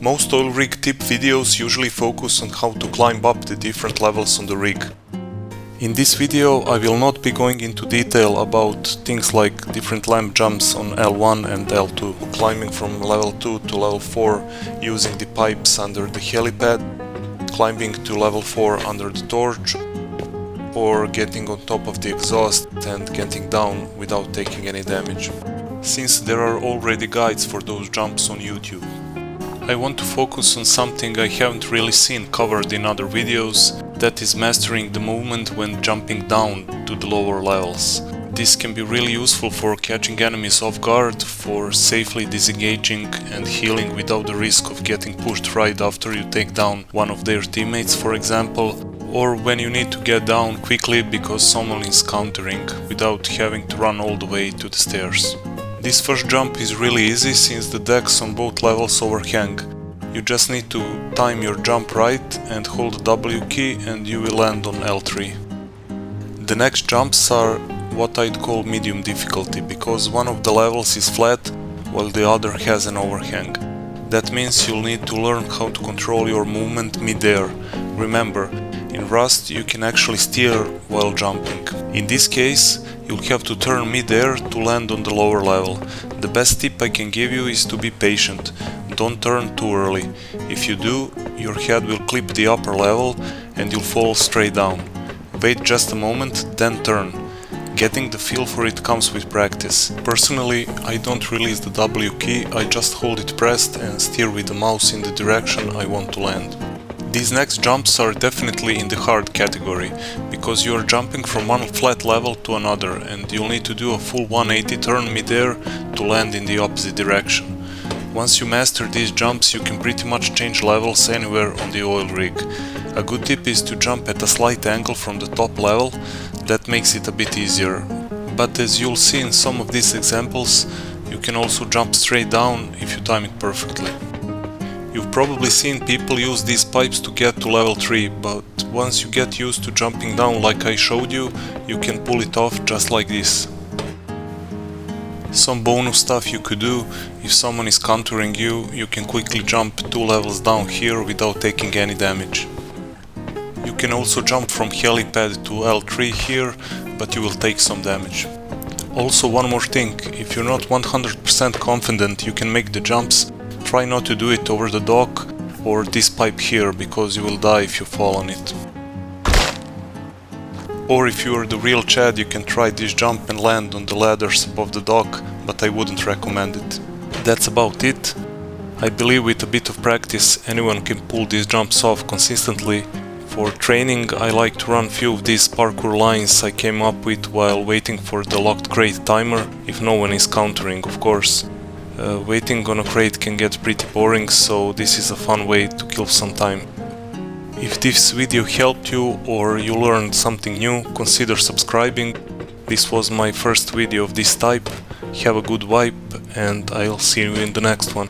Most oil rig tip videos usually focus on how to climb up the different levels on the rig. In this video I will not be going into detail about things like different lamp jumps on L1 and L2, climbing from level 2 to level 4 using the pipes under the helipad, climbing to level 4 under the torch, or getting on top of the exhaust and getting down without taking any damage, since there are already guides for those jumps on YouTube. I want to focus on something I haven't really seen covered in other videos, that is mastering the movement when jumping down to the lower levels. This can be really useful for catching enemies off guard, for safely disengaging and healing without the risk of getting pushed right after you take down one of their teammates, for example, or when you need to get down quickly because someone is countering without having to run all the way to the stairs. This first jump is really easy since the decks on both levels overhang. You just need to time your jump right and hold the W key and you will land on L3. The next jumps are what I'd call medium difficulty, because one of the levels is flat while the other has an overhang. That means you'll need to learn how to control your movement mid-air. Remember, in Rust you can actually steer while jumping. In this case, you'll have to turn mid-air to land on the lower level. The best tip I can give you is to be patient. Don't turn too early. If you do, your head will clip the upper level and you'll fall straight down. Wait just a moment, then turn. Getting the feel for it comes with practice. Personally, I don't release the W key, I just hold it pressed and steer with the mouse in the direction I want to land. These next jumps are definitely in the hard category, because you are jumping from one flat level to another and you'll need to do a full 180 turn mid-air to land in the opposite direction. Once you master these jumps, you can pretty much change levels anywhere on the oil rig. A good tip is to jump at a slight angle from the top level, that makes it a bit easier. But as you'll see in some of these examples, you can also jump straight down if you time it perfectly. You've probably seen people use these pipes to get to level 3, but once you get used to jumping down like I showed you, you can pull it off just like this. Some bonus stuff you could do: if someone is countering you, you can quickly jump 2 levels down here without taking any damage. You can also jump from helipad to L3 here, but you will take some damage. Also, one more thing: if you're not 100% confident you can make the jumps, try not to do it over the dock or this pipe here, because you will die if you fall on it. Or if you are the real Chad, you can try this jump and land on the ladders above the dock, but I wouldn't recommend it. That's about it. I believe with a bit of practice anyone can pull these jumps off consistently. For training, I like to run few of these parkour lines I came up with while waiting for the locked crate timer, if no one is countering, of course. Waiting on a crate can get pretty boring, so this is a fun way to kill some time. If this video helped you or you learned something new, consider subscribing. This was my first video of this type. Have a good vibe and I'll see you in the next one.